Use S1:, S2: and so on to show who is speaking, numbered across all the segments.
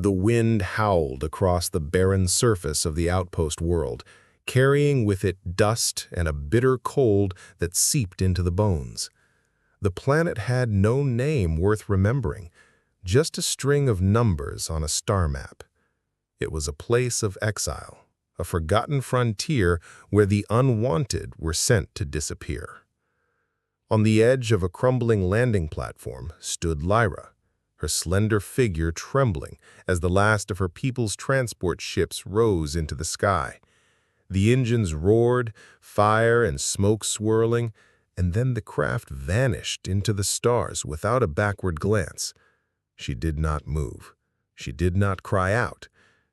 S1: The wind howled across the barren surface of the outpost world, carrying with it dust and a bitter cold that seeped into the bones. The planet had no name worth remembering, just a string of numbers on a star map. It was a place of exile, a forgotten frontier where the unwanted were sent to disappear. On the edge of a crumbling landing platform stood Lyra, her slender figure trembling as the last of her people's transport ships rose into the sky. The engines roared, fire and smoke swirling, and then the craft vanished into the stars without a backward glance. She did not move. She did not cry out.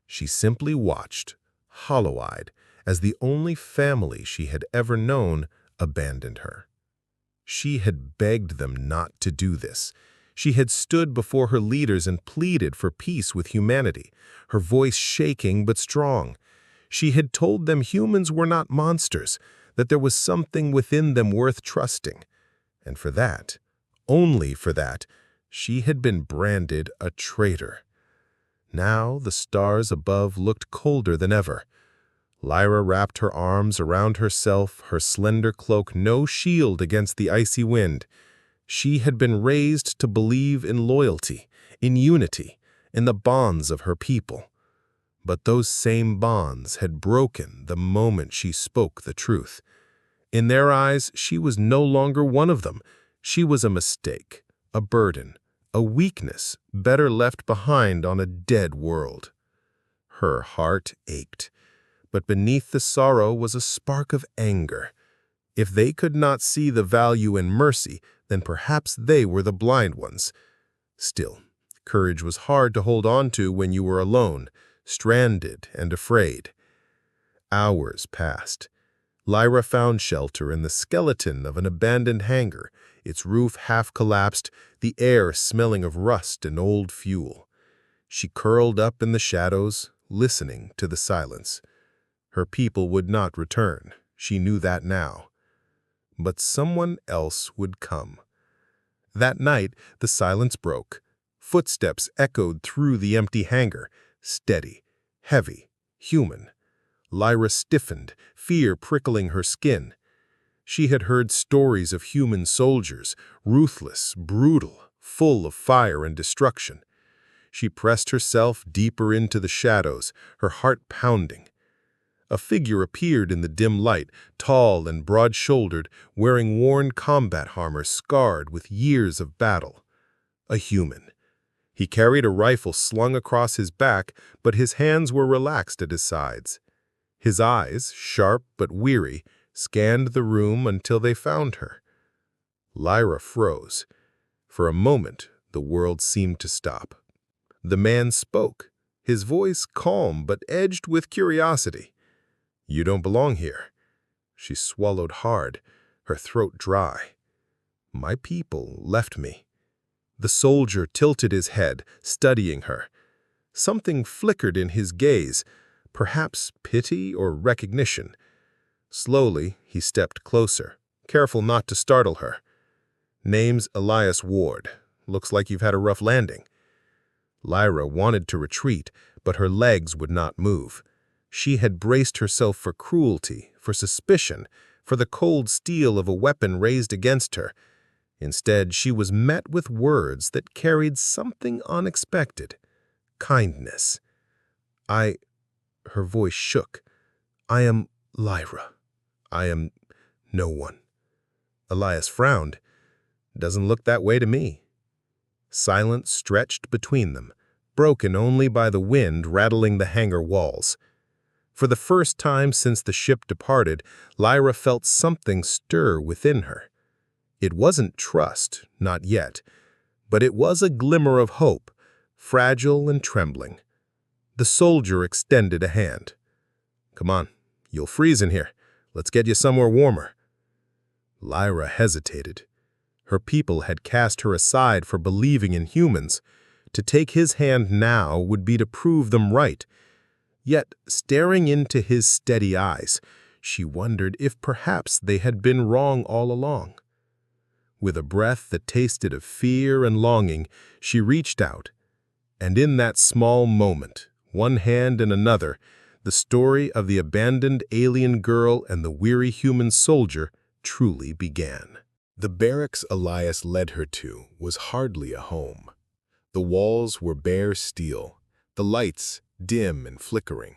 S1: She simply watched, hollow-eyed, as the only family she had ever known abandoned her. She had begged them not to do this. She had stood before her leaders and pleaded for peace with humanity, her voice shaking but strong. She had told them humans were not monsters, that there was something within them worth trusting. And for that, only for that, she had been branded a traitor. Now the stars above looked colder than ever. Lyra wrapped her arms around herself, her slender cloak no shield against the icy wind. She had been raised to believe in loyalty, in unity, in the bonds of her people. But those same bonds had broken the moment she spoke the truth. In their eyes, she was no longer one of them. She was a mistake, a burden, a weakness better left behind on a dead world. Her heart ached, but beneath the sorrow was a spark of anger. If they could not see the value in mercy, then perhaps they were the blind ones. Still, courage was hard to hold on to when you were alone, stranded and afraid. Hours passed. Lyra found shelter in the skeleton of an abandoned hangar, its roof half collapsed, the air smelling of rust and old fuel. She curled up in the shadows, listening to the silence. Her people would not return, she knew that now. But someone else would come. That night, the silence broke. Footsteps echoed through the empty hangar, steady, heavy, human. Lyra stiffened, fear prickling her skin. She had heard stories of human soldiers, ruthless, brutal, full of fire and destruction. She pressed herself deeper into the shadows, her heart pounding. A figure appeared in the dim light, tall and broad-shouldered, wearing worn combat armor scarred with years of battle. A human. He carried a rifle slung across his back, but his hands were relaxed at his sides. His eyes, sharp but weary, scanned the room until they found her. Lyra froze. For a moment, the world seemed to stop. The man spoke, his voice calm but edged with curiosity. "You don't belong here." She swallowed hard, her throat dry. "My people left me." The soldier tilted his head, studying her. Something flickered in his gaze, perhaps pity or recognition. Slowly, he stepped closer, careful not to startle her. "Name's Elias Ward. Looks like you've had a rough landing." Lyra wanted to retreat, but her legs would not move. She had braced herself for cruelty, for suspicion, for the cold steel of a weapon raised against her. Instead, she was met with words that carried something unexpected. Kindness. Her voice shook. "I am Lyra. I am no one." Elias frowned. "Doesn't look that way to me." Silence stretched between them, broken only by the wind rattling the hangar walls. For the first time since the ship departed, Lyra felt something stir within her. It wasn't trust, not yet, but it was a glimmer of hope, fragile and trembling. The soldier extended a hand. "Come on, you'll freeze in here. Let's get you somewhere warmer." Lyra hesitated. Her people had cast her aside for believing in humans. To take his hand now would be to prove them right. Yet, staring into his steady eyes, she wondered if perhaps they had been wrong all along. With a breath that tasted of fear and longing, she reached out, And in that small moment, one hand in another, the story of the abandoned alien girl and the weary human soldier truly began. The barracks Elias led her to was hardly a home. The walls were bare steel, the lights dim and flickering.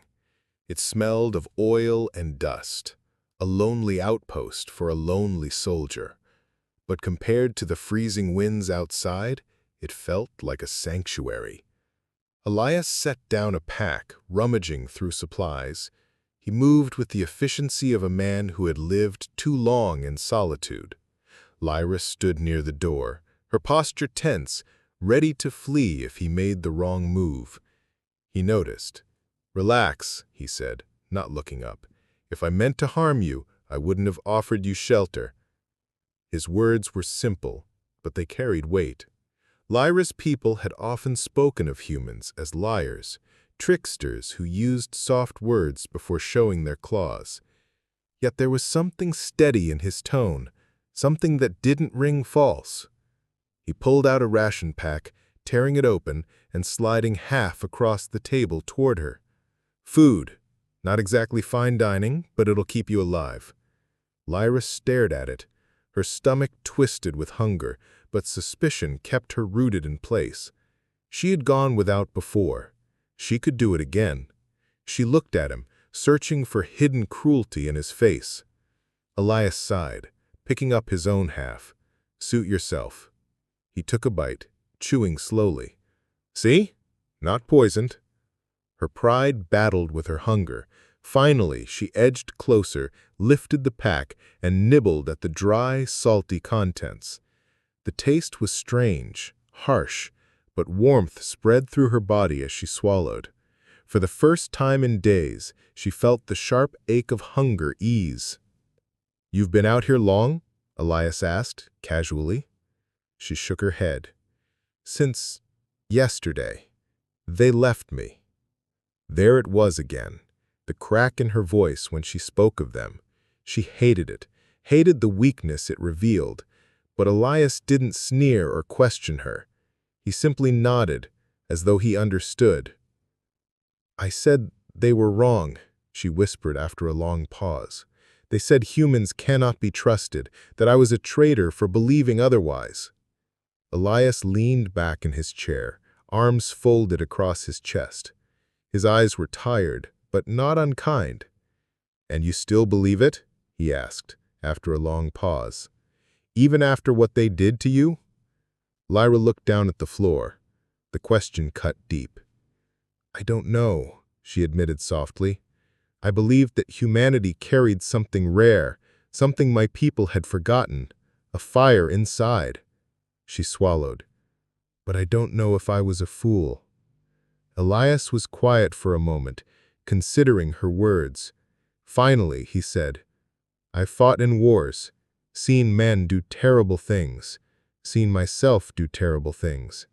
S1: It smelled of oil and dust, a lonely outpost for a lonely soldier. But compared to the freezing winds outside, it felt like a sanctuary. Elias set down a pack, rummaging through supplies. He moved with the efficiency of a man who had lived too long in solitude. Lyra stood near the door, her posture tense, ready to flee if he made the wrong move. He noticed. "Relax," he said, not looking up. "If I meant to harm you, I wouldn't have offered you shelter." His words were simple, but they carried weight. Lyra's people had often spoken of humans as liars, tricksters who used soft words before showing their claws. Yet there was something steady in his tone, something that didn't ring false. He pulled out a ration pack, tearing it open and sliding half across the table toward her. "Food. Not exactly fine dining, but it'll keep you alive." Lyra stared at it, her stomach twisted with hunger, but suspicion kept her rooted in place. She had gone without before. She could do it again. She looked at him, searching for hidden cruelty in his face. Elias sighed, picking up his own half. "Suit yourself." He took a bite, chewing slowly. "See? Not poisoned." Her pride battled with her hunger. Finally, she edged closer, lifted the pack, and nibbled at the dry, salty contents. The taste was strange, harsh, but warmth spread through her body as she swallowed. For the first time in days, she felt the sharp ache of hunger ease. "You've been out here long?" Elias asked, casually. She shook her head. "Since yesterday. They left me." There it was again, the crack in her voice when she spoke of them. She hated it, hated the weakness it revealed. But Elias didn't sneer or question her. He simply nodded, as though he understood. "I said they were wrong," she whispered after a long pause. "They said humans cannot be trusted, that I was a traitor for believing otherwise." Elias leaned back in his chair, arms folded across his chest. His eyes were tired, but not unkind. "And you still believe it?" he asked, after a long pause. "Even after what they did to you?" Lyra looked down at the floor. The question cut deep. "I don't know," she admitted softly. "I believed that humanity carried something rare, something my people had forgotten, a fire inside." She swallowed. "But I don't know if I was a fool." Elias was quiet for a moment, considering her words. Finally, he said, "I've fought in wars, seen men do terrible things, seen myself do terrible things.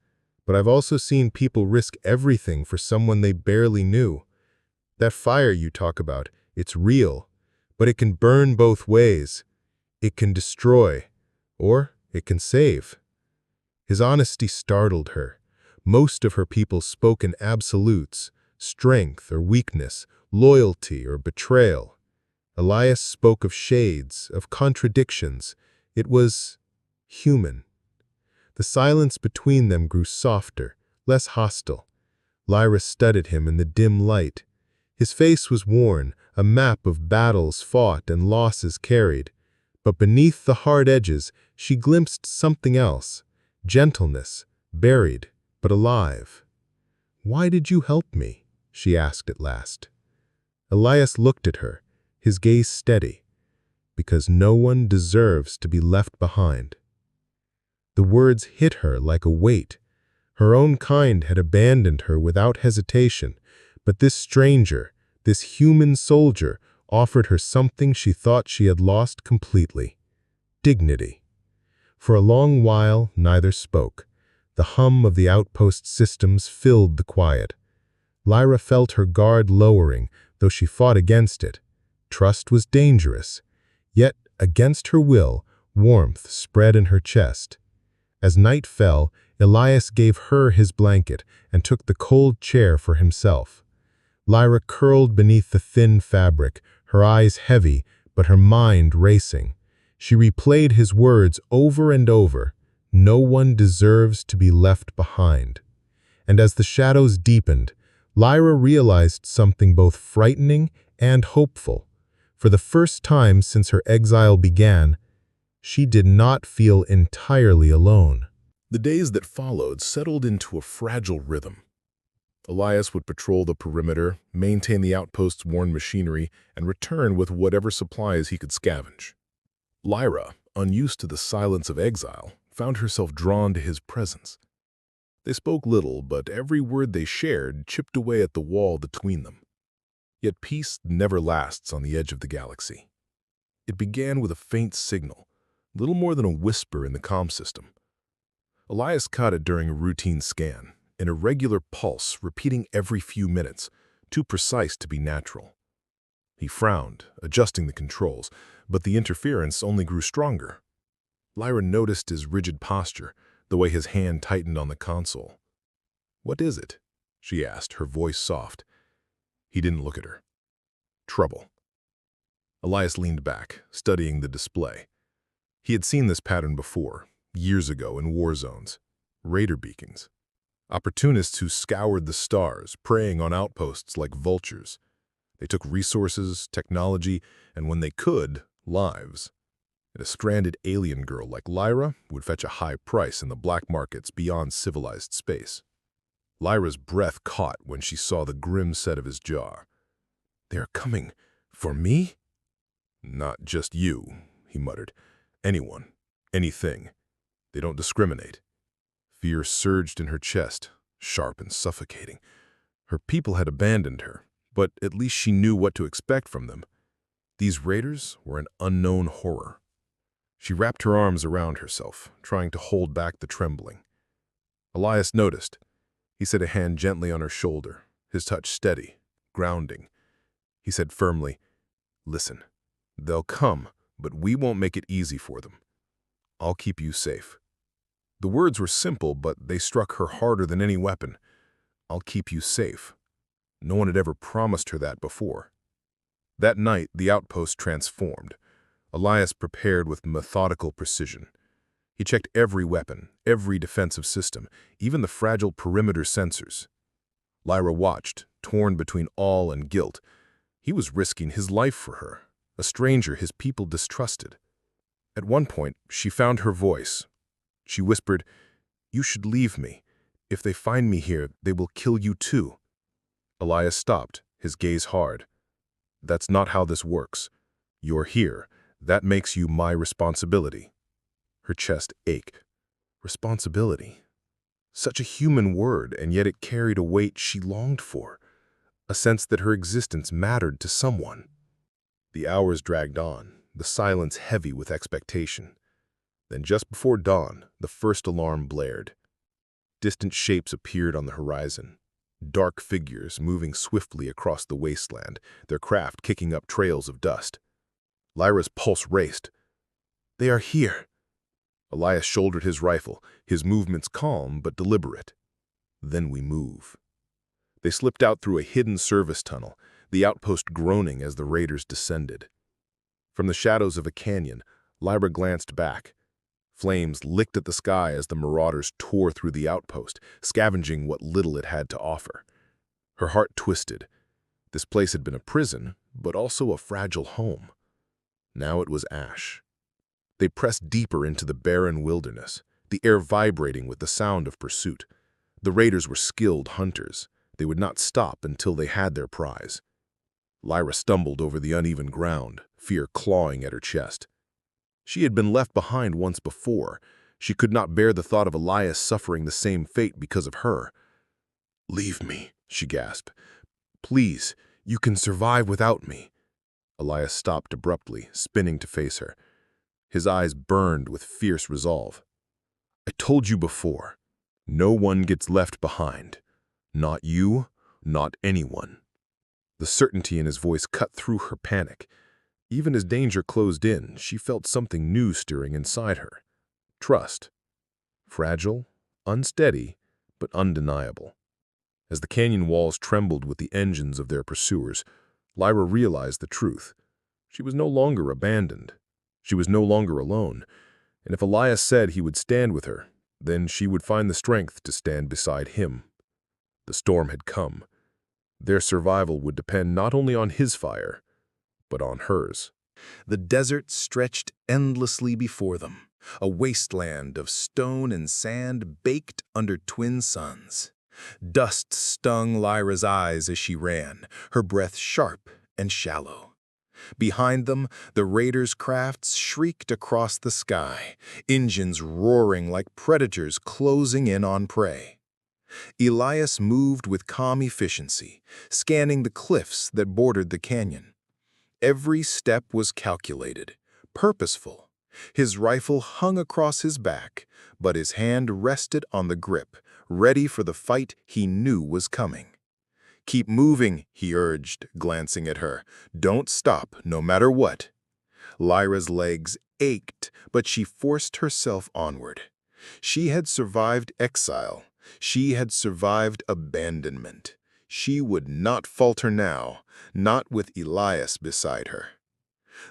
S1: But I've also seen people risk everything for someone they barely knew. That fire you talk about, it's real, but it can burn both ways. It can destroy, or it can save." His honesty startled her. Most of her people spoke in absolutes, strength or weakness, loyalty or betrayal. Elias spoke of shades, of contradictions. It was human. The silence between them grew softer, less hostile. Lyra studied him in the dim light. His face was worn, a map of battles fought and losses carried. But beneath the hard edges, she glimpsed something else, gentleness, buried, but alive. "Why did you help me?" she asked at last. Elias looked at her, his gaze steady. "Because no one deserves to be left behind." The words hit her like a weight. Her own kind had abandoned her without hesitation, but this stranger, this human soldier, offered her something she thought she had lost completely: dignity. For a long while, neither spoke. The hum of the outpost systems filled the quiet. Lyra felt her guard lowering, though she fought against it. Trust was dangerous. Yet, against her will, warmth spread in her chest. As night fell, Elias gave her his blanket and took the cold chair for himself. Lyra curled beneath the thin fabric, her eyes heavy, but her mind racing. She replayed his words over and over. No one deserves to be left behind. And as the shadows deepened, Lyra realized something both frightening and hopeful. For the first time since her exile began, she did not feel entirely alone.
S2: The days that followed settled into a fragile rhythm. Elias would patrol the perimeter, maintain the outpost's worn machinery, and return with whatever supplies he could scavenge. Lyra, unused to the silence of exile, found herself drawn to his presence. They spoke little, but every word they shared chipped away at the wall between them. Yet peace never lasts on the edge of the galaxy. It began with a faint signal, little more than a whisper in the comm system. Elias caught it during a routine scan, an irregular pulse repeating every few minutes, too precise to be natural. He frowned, adjusting the controls, but the interference only grew stronger. Lyra noticed his rigid posture, the way his hand tightened on the console. "What is it?" she asked, her voice soft. He didn't look at her. "Trouble." Elias leaned back, studying the display. He had seen this pattern before, years ago in war zones. Raider beacons. Opportunists who scoured the stars, preying on outposts like vultures. They took resources, technology, and when they could, lives. And a stranded alien girl like Lyra would fetch a high price in the black markets beyond civilized space. Lyra's breath caught when she saw the grim set of his jaw. "They are coming for me?" "Not just you," he muttered. "Anyone, anything. They don't discriminate." Fear surged in her chest, sharp and suffocating. Her people had abandoned her, but at least she knew what to expect from them. These raiders were an unknown horror. She wrapped her arms around herself, trying to hold back the trembling. Elias noticed. He set a hand gently on her shoulder, his touch steady, grounding. He said firmly, "Listen, they'll come, but we won't make it easy for them. I'll keep you safe." The words were simple, but they struck her harder than any weapon. "I'll keep you safe." No one had ever promised her that before. That night, the outpost transformed. Elias prepared with methodical precision. He checked every weapon, every defensive system, even the fragile perimeter sensors. Lyra watched, torn between awe and guilt. He was risking his life for her, a stranger his people distrusted. At one point, she found her voice. She whispered, "You should leave me. If they find me here, they will kill you too." Elias stopped, his gaze hard. "That's not how this works. You're here. That makes you my responsibility." Her chest ached. Responsibility. Such a human word, and yet it carried a weight she longed for, a sense that her existence mattered to someone. The hours dragged on, the silence heavy with expectation. Then just before dawn, the first alarm blared. Distant shapes appeared on the horizon. Dark figures moving swiftly across the wasteland, their craft kicking up trails of dust. Lyra's pulse raced. "They are here." Elias shouldered his rifle, his movements calm but deliberate. "Then we move." They slipped out through a hidden service tunnel, the outpost groaning as the raiders descended. From the shadows of a canyon, Lyra glanced back. Flames licked at the sky as the marauders tore through the outpost, scavenging what little it had to offer. Her heart twisted. This place had been a prison, but also a fragile home. Now it was ash. They pressed deeper into the barren wilderness, the air vibrating with the sound of pursuit. The raiders were skilled hunters. They would not stop until they had their prize. Lyra stumbled over the uneven ground, fear clawing at her chest. She had been left behind once before. She could not bear the thought of Elias suffering the same fate because of her. "Leave me," she gasped. "Please, you can survive without me." Elias stopped abruptly, spinning to face her. His eyes burned with fierce resolve. "I told you before, no one gets left behind. Not you, not anyone." The certainty in his voice cut through her panic. Even as danger closed in, she felt something new stirring inside her. Trust. Fragile, unsteady but undeniable. As the canyon walls trembled with the engines of their pursuers, Lyra realized the truth. She was no longer abandoned. She was no longer alone, and if Elias said he would stand with her, then she would find the strength to stand beside him. The storm had come. Their survival would depend not only on his fire, but on hers.
S1: The desert stretched endlessly before them, a wasteland of stone and sand baked under twin suns. Dust stung Lyra's eyes as she ran, her breath sharp and shallow. Behind them, the raiders' crafts shrieked across the sky, engines roaring like predators closing in on prey. Elias moved with calm efficiency, scanning the cliffs that bordered the canyon. Every step was calculated, purposeful. His rifle hung across his back, but his hand rested on the grip, ready for the fight he knew was coming. "Keep moving," he urged, glancing at her. "Don't stop, no matter what." Lyra's legs ached, but she forced herself onward. She had survived exile. She had survived abandonment. She would not falter now, not with Elias beside her.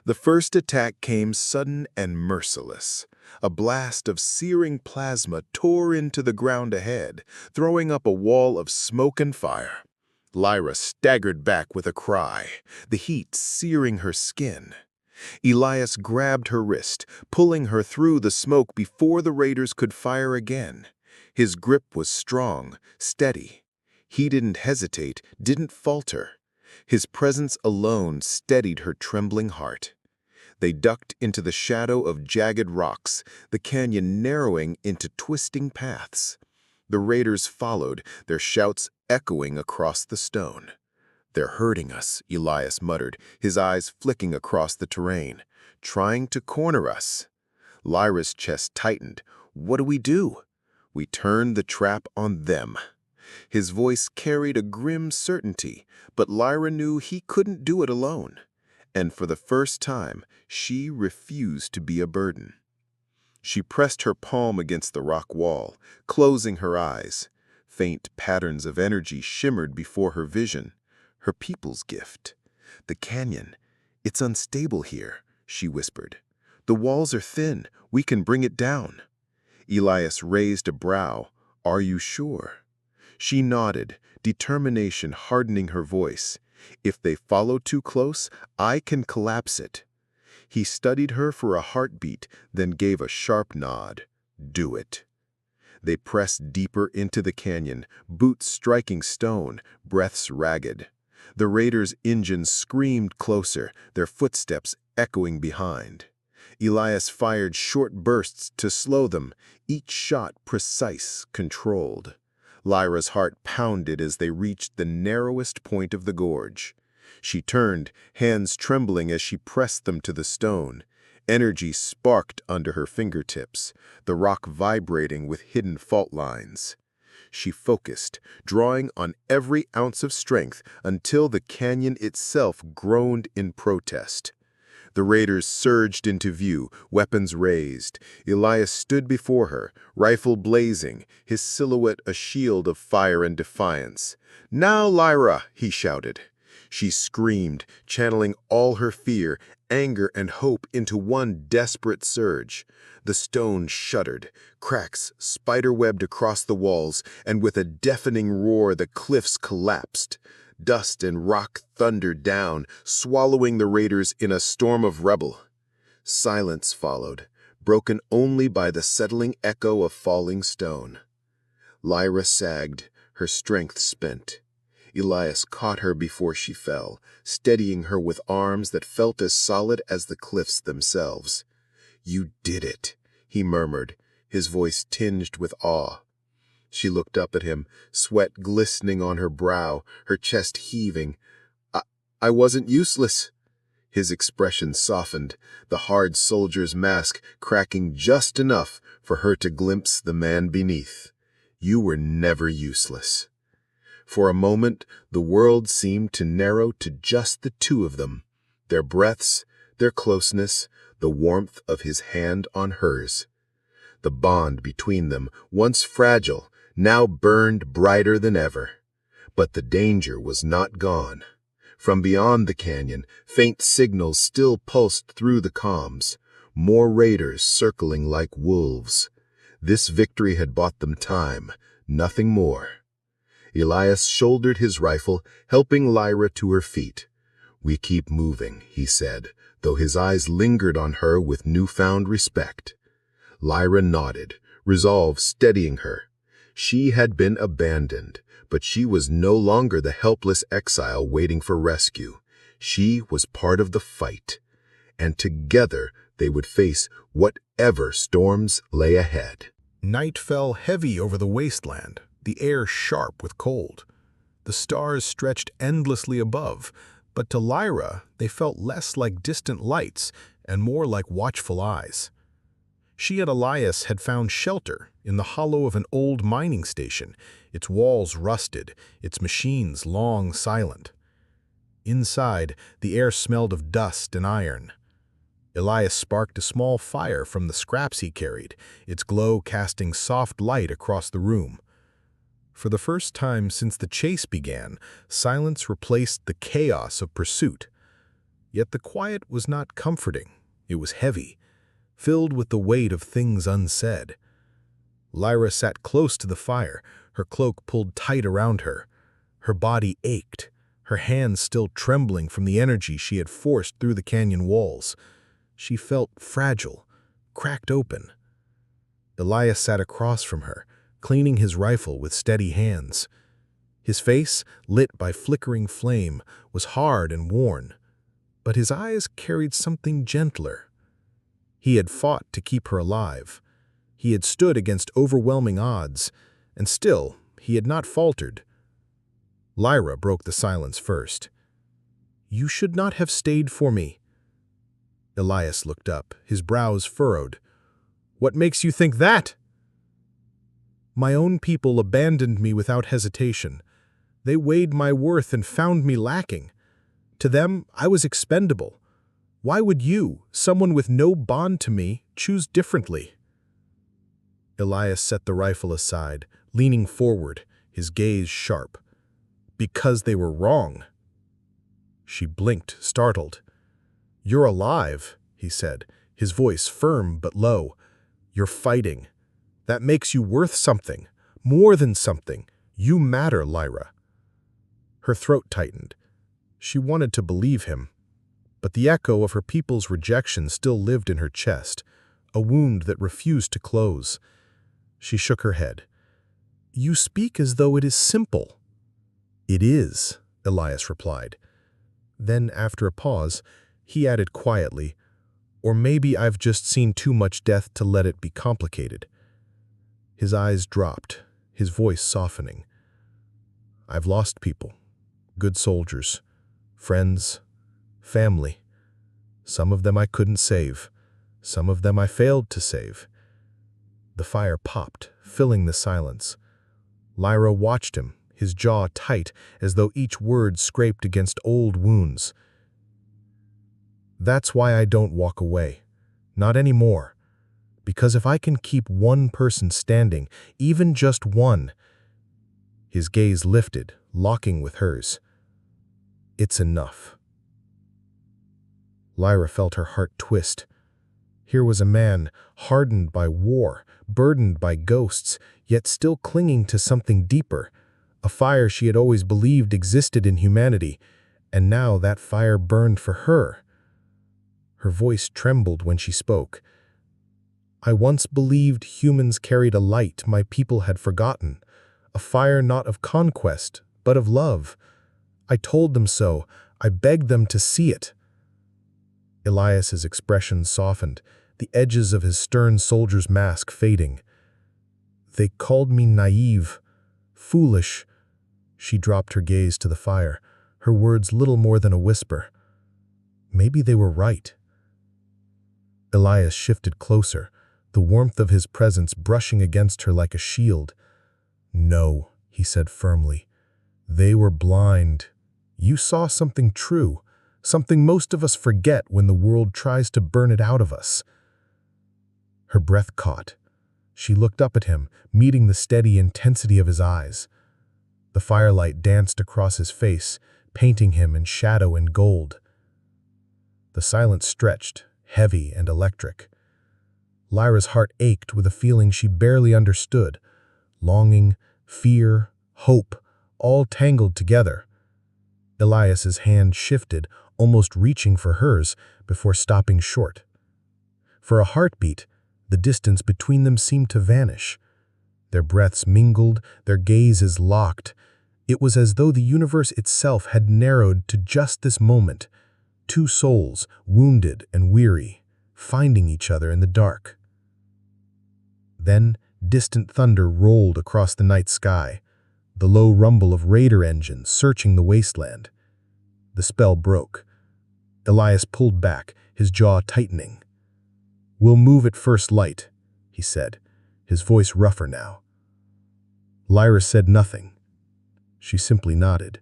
S1: The first attack came sudden and merciless. A blast of searing plasma tore into the ground ahead, throwing up a wall of smoke and fire. Lyra staggered back with a cry, the heat searing her skin. Elias grabbed her wrist, pulling her through the smoke before the raiders could fire again. His grip was strong, steady. He didn't hesitate, didn't falter. His presence alone steadied her trembling heart. They ducked into the shadow of jagged rocks, the canyon narrowing into twisting paths. The raiders followed, their shouts echoing across the stone. "They're hurting us," Elias muttered, his eyes flicking across the terrain. "Trying to corner us." Lyra's chest tightened. "What do we do?" "We turn the trap on them." His voice carried a grim certainty, but Lyra knew he couldn't do it alone. And for the first time, she refused to be a burden. She pressed her palm against the rock wall, closing her eyes. Faint patterns of energy shimmered before her vision. Her people's gift. "The canyon. It's unstable here," she whispered. "The walls are thin. We can bring it down." Elias raised a brow. "Are you sure?" She nodded, determination hardening her voice. "If they follow too close, I can collapse it." He studied her for a heartbeat, then gave a sharp nod. "Do it." They pressed deeper into the canyon, boots striking stone, breaths ragged. The raiders' engines screamed closer, their footsteps echoing behind. Elias fired short bursts to slow them, each shot precise, controlled. Lyra's heart pounded as they reached the narrowest point of the gorge. She turned, hands trembling as she pressed them to the stone. Energy sparked under her fingertips, the rock vibrating with hidden fault lines. She focused, drawing on every ounce of strength until the canyon itself groaned in protest. The raiders surged into view, weapons raised. Elias stood before her, rifle blazing, his silhouette a shield of fire and defiance. "Now, Lyra!" he shouted. She screamed, channeling all her fear, anger, and hope into one desperate surge. The stone shuddered, cracks spiderwebbed across the walls, and with a deafening roar the cliffs collapsed. Dust and rock thundered down, swallowing the raiders in a storm of rubble. Silence followed, broken only by the settling echo of falling stone. Lyra sagged, her strength spent. Elias caught her before she fell, steadying her with arms that felt as solid as the cliffs themselves. "You did it," he murmured, his voice tinged with awe. She looked up at him, sweat glistening on her brow, her chest heaving. I wasn't useless." His expression softened, the hard soldier's mask cracking just enough for her to glimpse the man beneath. "You were never useless." For a moment, the world seemed to narrow to just the two of them, their breaths, their closeness, the warmth of his hand on hers.
S3: The bond between them, once fragile, now burned brighter than ever. But the danger was not gone. From beyond the canyon, faint signals still pulsed through the comms, more raiders circling like wolves. This victory had bought them time, nothing more. Elias shouldered his rifle, helping Lyra to her feet. "We keep moving," he said, though his eyes lingered on her with newfound respect. Lyra nodded, resolve steadying her. She had been abandoned, but she was no longer the helpless exile waiting for rescue. She was part of the fight, and together they would face whatever storms lay ahead.
S1: Night fell heavy over the wasteland, the air sharp with cold. The stars stretched endlessly above, but to Lyra they felt less like distant lights and more like watchful eyes. She and Elias had found shelter in the hollow of an old mining station, its walls rusted, its machines long silent. Inside, the air smelled of dust and iron. Elias sparked a small fire from the scraps he carried, its glow casting soft light across the room. For the first time since the chase began, silence replaced the chaos of pursuit. Yet the quiet was not comforting. It was heavy, filled with the weight of things unsaid. Lyra sat close to the fire, her cloak pulled tight around her. Her body ached, her hands still trembling from the energy she had forced through the canyon walls. She felt fragile, cracked open. Elias sat across from her, cleaning his rifle with steady hands. His face, lit by flickering flame, was hard and worn, but his eyes carried something gentler. He had fought to keep her alive. He had stood against overwhelming odds, and still he had not faltered. Lyra broke the silence first. "You should not have stayed for me." Elias looked up, his brows furrowed. "What makes you think that?" "My own people abandoned me without hesitation. They weighed my worth and found me lacking. To them, I was expendable. Why would you, someone with no bond to me, choose differently?" Elias set the rifle aside, leaning forward, his gaze sharp. "Because they were wrong." She blinked, startled. "You're alive," he said, his voice firm but low. "You're fighting. That makes you worth something, more than something. You matter, Lyra." Her throat tightened. She wanted to believe him, but the echo of her people's rejection still lived in her chest, a wound that refused to close. She shook her head. "You speak as though it is simple." "It is," Elias replied. Then, after a pause, he added quietly, "Or maybe I've just seen too much death to let it be complicated." His eyes dropped, his voice softening. "I've lost people, good soldiers, friends, family. Some of them I couldn't save, some of them I failed to save." The fire popped, filling the silence. Lyra watched him, his jaw tight as though each word scraped against old wounds. "That's why I don't walk away. Not anymore. Because if I can keep one person standing, even just one—" His gaze lifted, locking with hers. "It's enough." Lyra felt her heart twist. Here was a man, hardened by war, burdened by ghosts, yet still clinging to something deeper, a fire she had always believed existed in humanity, and now that fire burned for her. Her voice trembled when she spoke. "I once believed humans carried a light my people had forgotten, a fire not of conquest, but of love. I told them so. I begged them to see it." Elias's expression softened, the edges of his stern soldier's mask fading. "They called me naive, foolish." She dropped her gaze to the fire, her words little more than a whisper. Maybe they were right. Elias shifted closer, the warmth of his presence brushing against her like a shield. "No," he said firmly. "They were blind. You saw something true, something most of us forget when the world tries to burn it out of us." Her breath caught. She looked up at him, meeting the steady intensity of his eyes. The firelight danced across his face, painting him in shadow and gold. The silence stretched, heavy and electric. Lyra's heart ached with a feeling she barely understood. Longing, fear, hope, all tangled together. Elias's hand shifted, almost reaching for hers, before stopping short. For a heartbeat, the distance between them seemed to vanish. Their breaths mingled, their gazes locked. It was as though the universe itself had narrowed to just this moment. Two souls, wounded and weary, finding each other in the dark. Then, distant thunder rolled across the night sky, the low rumble of raider engines searching the wasteland. The spell broke. Elias pulled back, his jaw tightening. "We'll move at first light," he said, his voice rougher now. Lyra said nothing. She simply nodded,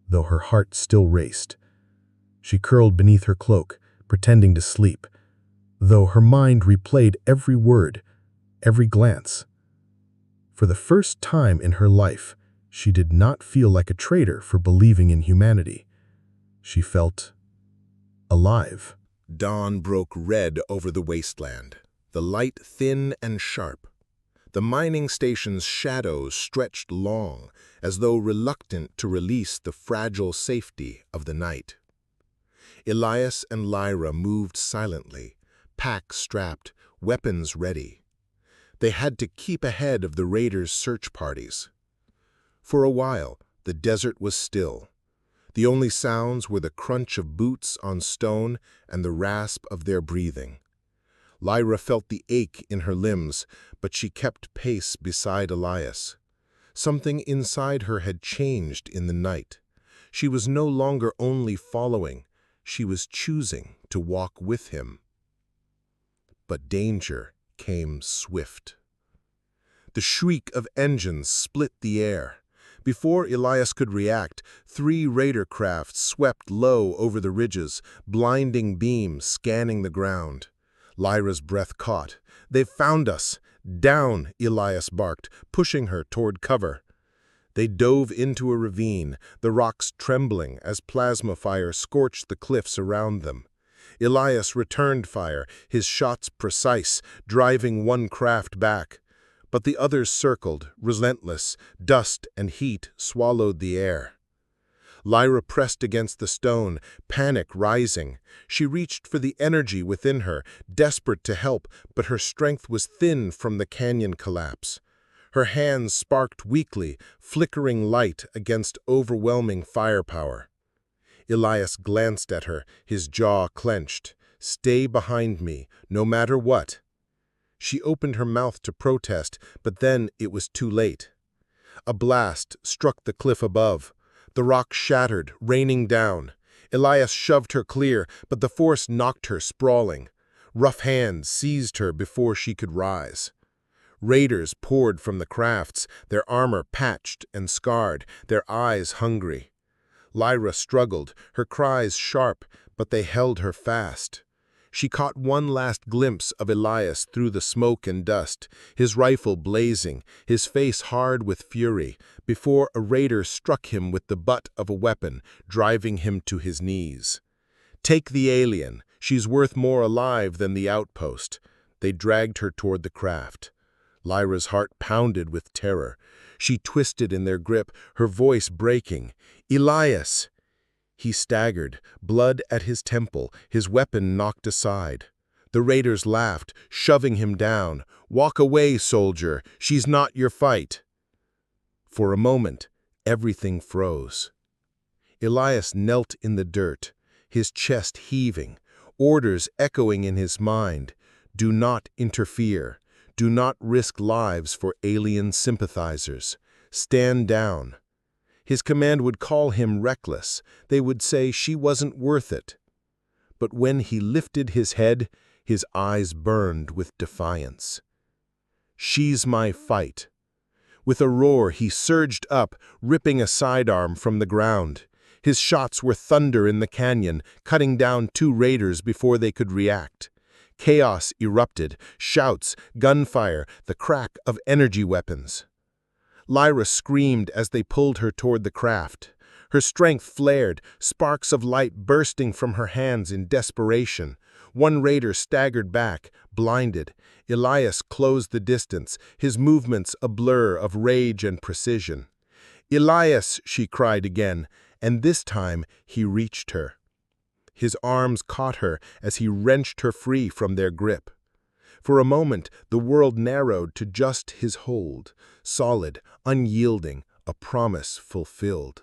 S1: though her heart still raced. She curled beneath her cloak, pretending to sleep, though her mind replayed every word, every glance. For the first time in her life, she did not feel like a traitor for believing in humanity. She felt alive.
S2: Dawn broke red over the wasteland, the light thin and sharp. The mining station's shadows stretched long, as though reluctant to release the fragile safety of the night. Elias and Lyra moved silently, pack strapped, weapons ready. They had to keep ahead of the raiders' search parties. For a while, the desert was still. The only sounds were the crunch of boots on stone and the rasp of their breathing. Lyra felt the ache in her limbs, but she kept pace beside Elias. Something inside her had changed in the night. She was no longer only following, she was choosing to walk with him. But danger came swift. The shriek of engines split the air. Before Elias could react, 3 raider crafts swept low over the ridges, blinding beams scanning the ground. Lyra's breath caught. "They've found us!" "Down!" Elias barked, pushing her toward cover. They dove into a ravine, the rocks trembling as plasma fire scorched the cliffs around them. Elias returned fire, his shots precise, driving one craft back. But the others circled, relentless. Dust and heat swallowed the air. Lyra pressed against the stone, panic rising. She reached for the energy within her, desperate to help, but her strength was thin from the canyon collapse. Her hands sparked weakly, flickering light against overwhelming firepower. Elias glanced at her, his jaw clenched. "Stay behind me, no matter what." She opened her mouth to protest, but then it was too late. A blast struck the cliff above. The rock shattered, raining down. Elias shoved her clear, but the force knocked her sprawling. Rough hands seized her before she could rise. Raiders poured from the crafts, their armor patched and scarred, their eyes hungry. Lyra struggled, her cries sharp, but they held her fast. She caught one last glimpse of Elias through the smoke and dust, his rifle blazing, his face hard with fury, before a raider struck him with the butt of a weapon, driving him to his knees. "Take the alien. She's worth more alive than the outpost." They dragged her toward the craft. Lyra's heart pounded with terror. She twisted in their grip, her voice breaking. "Elias!" He staggered, blood at his temple, his weapon knocked aside. The raiders laughed, shoving him down. "Walk away, soldier. She's not your fight." For a moment, everything froze. Elias knelt in the dirt, his chest heaving, orders echoing in his mind. "Do not interfere. Do not risk lives for alien sympathizers. Stand down." His command would call him reckless. They would say she wasn't worth it. But when he lifted his head, his eyes burned with defiance. "She's my fight." With a roar, he surged up, ripping a sidearm from the ground. His shots were thunder in the canyon, cutting down 2 raiders before they could react.
S3: Chaos erupted, shouts, gunfire, the crack of energy weapons. Lyra screamed as they pulled her toward the craft. Her strength flared, sparks of light bursting from her hands in desperation. One raider staggered back, blinded. Elias closed the distance, his movements a blur of rage and precision. "Elias!" she cried again, and this time he reached her. His arms caught her as he wrenched her free from their grip. For a moment, the world narrowed to just his hold, solid, unyielding, a promise fulfilled.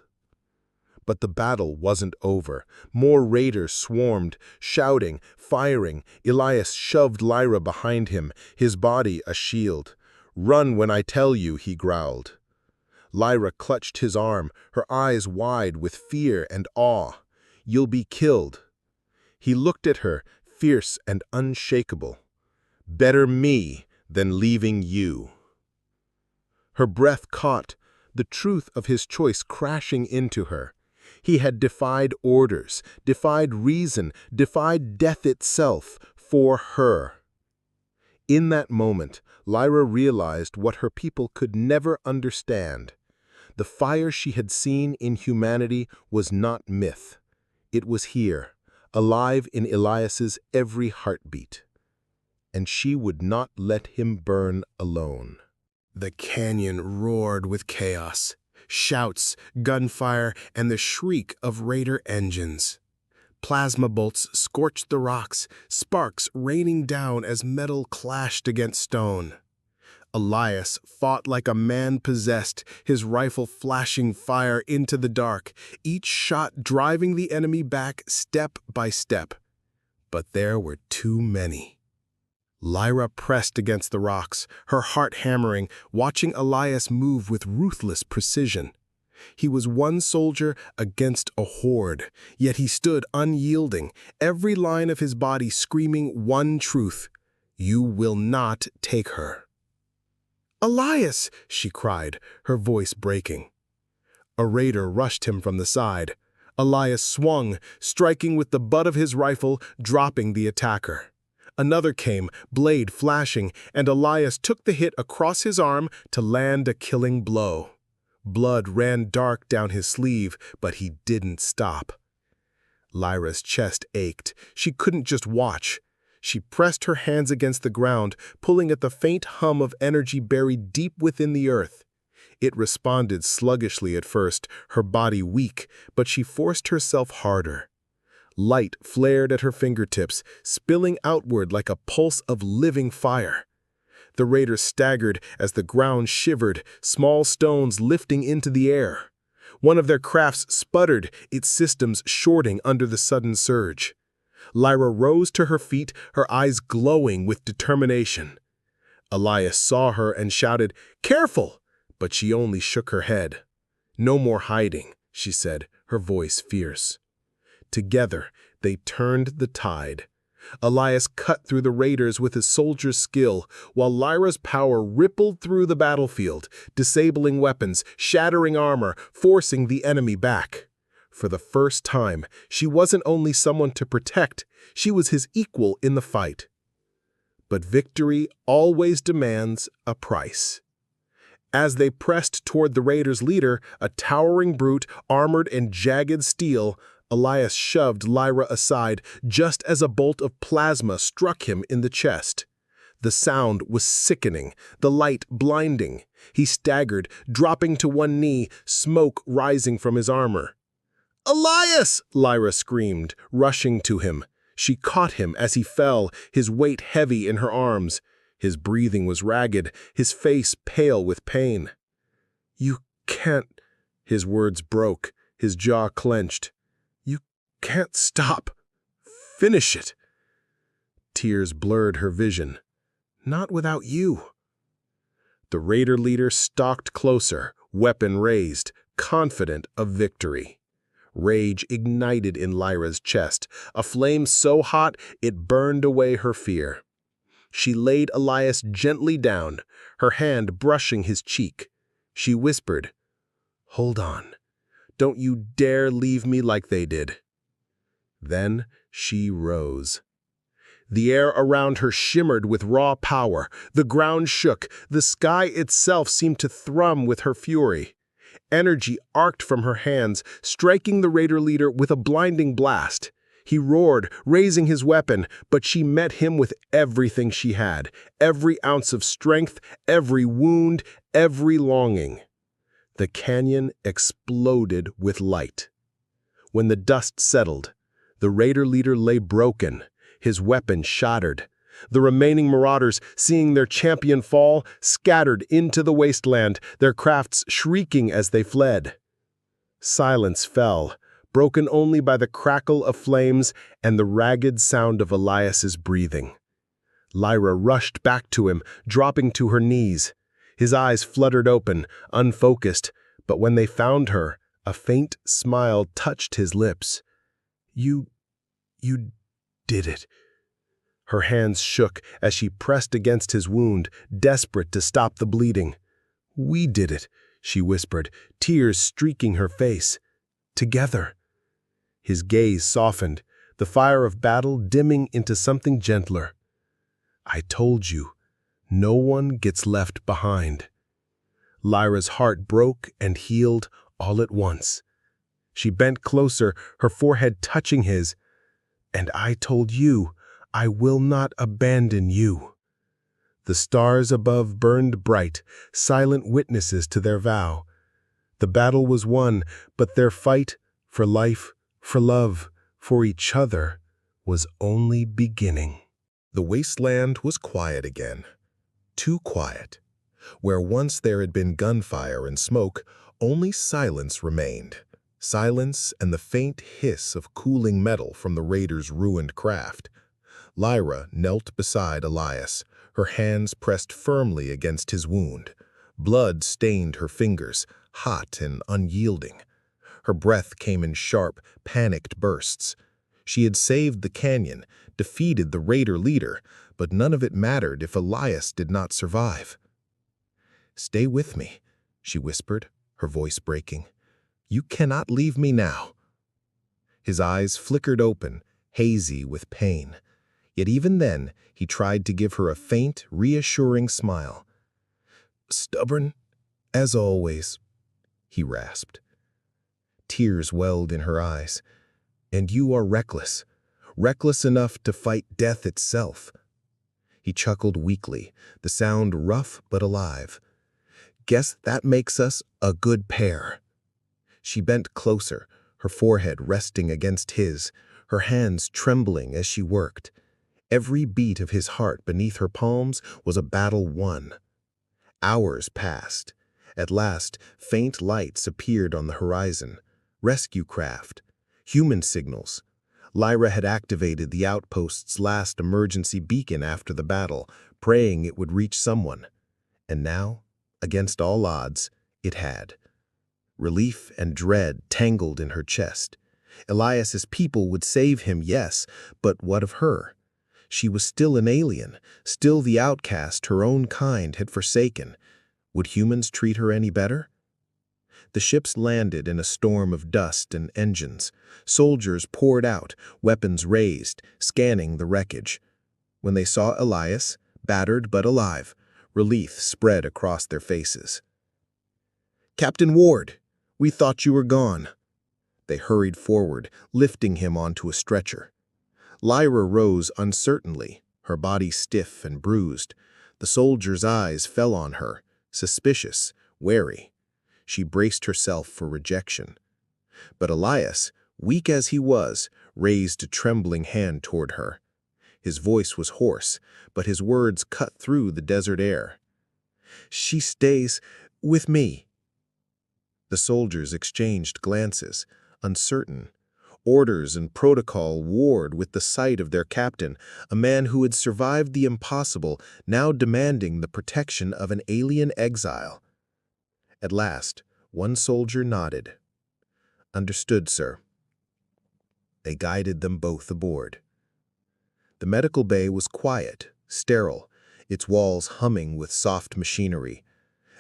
S3: But the battle wasn't over. More raiders swarmed, shouting, firing. Elias shoved Lyra behind him, his body a shield. "Run when I tell you," he growled. Lyra clutched his arm, her eyes wide with fear and awe. "You'll be killed." He looked at her, fierce and unshakable. "Better me than leaving you." Her breath caught, the truth of his choice crashing into her. He had defied orders, defied reason, defied death itself for her. In that moment, Lyra realized what her people could never understand. The fire she had seen in humanity was not myth. It was here, alive in Elias's every heartbeat. And she would not let him burn alone. The canyon roared with chaos, shouts, gunfire, and the shriek of raider engines. Plasma bolts scorched the rocks, sparks raining down as metal clashed against stone. Elias fought like a man possessed, his rifle flashing fire into the dark, each shot driving the enemy back step by step. But there were too many. Lyra pressed against the rocks, her heart hammering, watching Elias move with ruthless precision. He was one soldier against a horde, yet he stood unyielding, every line of his body screaming one truth: "You will not take her." "Elias!" she cried, her voice breaking. A raider rushed him from the side. Elias swung, striking with the butt of his rifle, dropping the attacker. Another came, blade flashing, and Elias took the hit across his arm to land a killing blow. Blood ran dark down his sleeve, but he didn't stop. Lyra's chest ached. She couldn't just watch. She pressed her hands against the ground, pulling at the faint hum of energy buried deep within the earth. It responded sluggishly at first, her body weak, but she forced herself harder. Light flared at her fingertips, spilling outward like a pulse of living fire. The raiders staggered as the ground shivered, small stones lifting into the air. One of their crafts sputtered, its systems shorting under the sudden surge. Lyra rose to her feet, her eyes glowing with determination. Elias saw her and shouted, "Careful!" But she only shook her head. "No more hiding," she said, her voice fierce. Together, they turned the tide. Elias cut through the raiders with his soldier's skill, while Lyra's power rippled through the battlefield, disabling weapons, shattering armor, forcing the enemy back. For the first time, she wasn't only someone to protect, she was his equal in the fight. But victory always demands a price. As they pressed toward the raiders' leader, a towering brute armored in jagged steel, Elias shoved Lyra aside just as a bolt of plasma struck him in the chest. The sound was sickening, the light blinding. He staggered, dropping to one knee, smoke rising from his armor. "Elias!" Lyra screamed, rushing to him. She caught him as he fell, his weight heavy in her arms. His breathing was ragged, his face pale with pain. "You can't," his words broke, his jaw clenched. "You can't stop. Finish it." Tears blurred her vision. "Not without you." The raider leader stalked closer, weapon raised, confident of victory. Rage ignited in Lyra's chest, a flame so hot it burned away her fear. She laid Elias gently down, her hand brushing his cheek. She whispered, "Hold on. Don't you dare leave me like they did." Then she rose.
S2: The air around her shimmered with raw power. The ground shook. The sky itself seemed to thrum with her fury. Energy arced from her hands, striking the raider leader with a blinding blast. He roared, raising his weapon, but she met him with everything she had, every ounce of strength, every wound, every longing. The canyon exploded with light. When the dust settled, the raider leader lay broken, his weapon shattered. The remaining marauders, seeing their champion fall, scattered into the wasteland, their crafts shrieking as they fled. Silence fell, broken only by the crackle of flames and the ragged sound of Elias's breathing. Lyra rushed back to him, dropping to her knees. His eyes fluttered open, unfocused, but when they found her, a faint smile touched his lips. You did it." Her hands shook as she pressed against his wound, desperate to stop the bleeding. "We did it," she whispered, tears streaking her face. "Together." His gaze softened, the fire of battle dimming into something gentler. "I told you, no one gets left behind." Lyra's heart broke and healed all at once. She bent closer, her forehead touching his. "And I told you, I will not abandon you." The stars above burned bright, silent witnesses to their vow. The battle was won, but their fight for life, for love, for each other was only beginning.
S1: The wasteland was quiet again. Too quiet. Where once there had been gunfire and smoke, only silence remained. Silence and the faint hiss of cooling metal from the raiders' ruined craft. Lyra knelt beside Elias, her hands pressed firmly against his wound. Blood stained her fingers, hot and unyielding. Her breath came in sharp, panicked bursts. She had saved the canyon, defeated the raider leader, but none of it mattered if Elias did not survive. "Stay with me," she whispered, her voice breaking. "You cannot leave me now." His eyes flickered open, hazy with pain. Yet even then, he tried to give her a faint, reassuring smile. "Stubborn, as always," he rasped. Tears welled in her eyes. "And you are reckless, reckless enough to fight death itself." He chuckled weakly, the sound rough but alive. "Guess that makes us a good pair." She bent closer, her forehead resting against his, her hands trembling as she worked. Every beat of his heart beneath her palms was a battle won. Hours passed. At last, faint lights appeared on the horizon. Rescue craft. Human signals. Lyra had activated the outpost's last emergency beacon after the battle, praying it would reach someone. And now, against all odds, it had. Relief and dread tangled in her chest. Elias's people would save him, yes, but what of her? She was still an alien, still the outcast her own kind had forsaken. Would humans treat her any better? The ships landed in a storm of dust and engines. Soldiers poured out, weapons raised, scanning the wreckage. When they saw Elias, battered but alive, relief spread across their faces. "Captain Ward, we thought you were gone." They hurried forward, lifting him onto a stretcher. Lyra rose uncertainly, her body stiff and bruised. The soldier's eyes fell on her, suspicious, wary. She braced herself for rejection. But Elias, weak as he was, raised a trembling hand toward her. His voice was hoarse, but his words cut through the desert air. "She stays with me." The soldiers exchanged glances, uncertain. Orders and protocol warred with the sight of their captain, a man who had survived the impossible, now demanding the protection of an alien exile. At last, one soldier nodded. "Understood, sir." They guided them both aboard. The medical bay was quiet, sterile, its walls humming with soft machinery.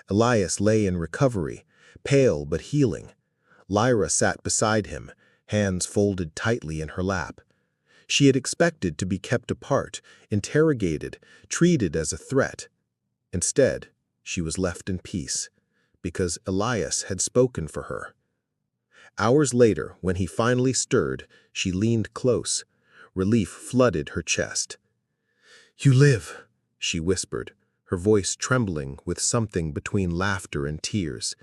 S1: Elias lay in recovery, pale but healing. Lyra sat beside him, hands folded tightly in her lap. She had expected to be kept apart, interrogated, treated as a threat. Instead, she was left in peace, because Elias had spoken for her. Hours later, when he finally stirred, she leaned close. Relief flooded her chest. "You live," she whispered, her voice trembling with something between laughter and tears.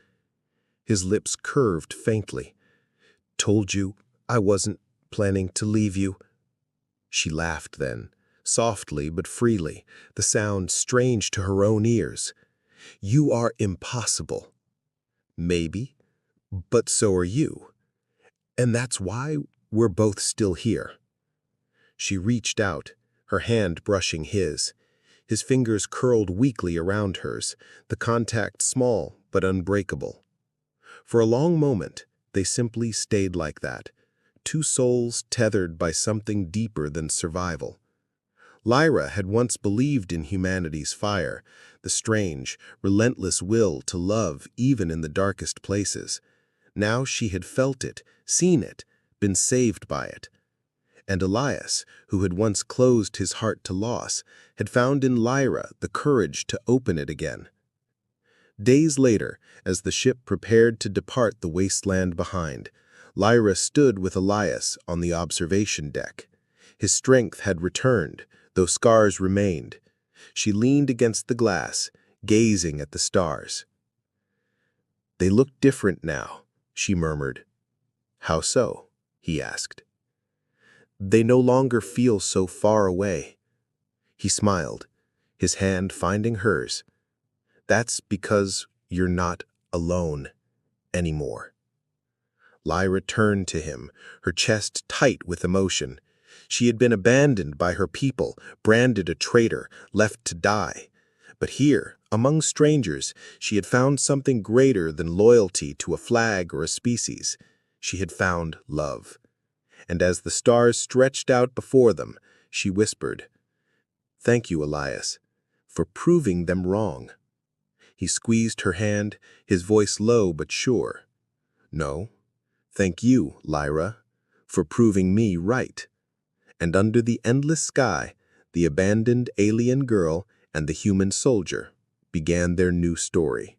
S1: His lips curved faintly. "Told you I wasn't planning to leave you." She laughed then, softly but freely, the sound strange to her own ears. "You are impossible." "Maybe, but so are you. And that's why we're both still here." She reached out, her hand brushing his. His fingers curled weakly around hers, the contact small but unbreakable. For a long moment, they simply stayed like that, two souls tethered by something deeper than survival. Lyra had once believed in humanity's fire, the strange, relentless will to love even in the darkest places. Now she had felt it, seen it, been saved by it. And Elias, who had once closed his heart to loss, had found in Lyra the courage to open it again. Days later, as the ship prepared to depart the wasteland behind, Lyra stood with Elias on the observation deck. His strength had returned, though scars remained. She leaned against the glass, gazing at the stars. "They look different now," she murmured. "How so?" he asked. "They no longer feel so far away." He smiled, his hand finding hers. "That's because you're not alone anymore." Lyra turned to him, her chest tight with emotion. She had been abandoned by her people, branded a traitor, left to die. But here, among strangers, she had found something greater than loyalty to a flag or a species. She had found love. And as the stars stretched out before them, she whispered, "Thank you, Elias, for proving them wrong." He squeezed her hand, his voice low but sure. "No, thank you, Lyra, for proving me right." And under the endless sky, the abandoned alien girl and the human soldier began their new story.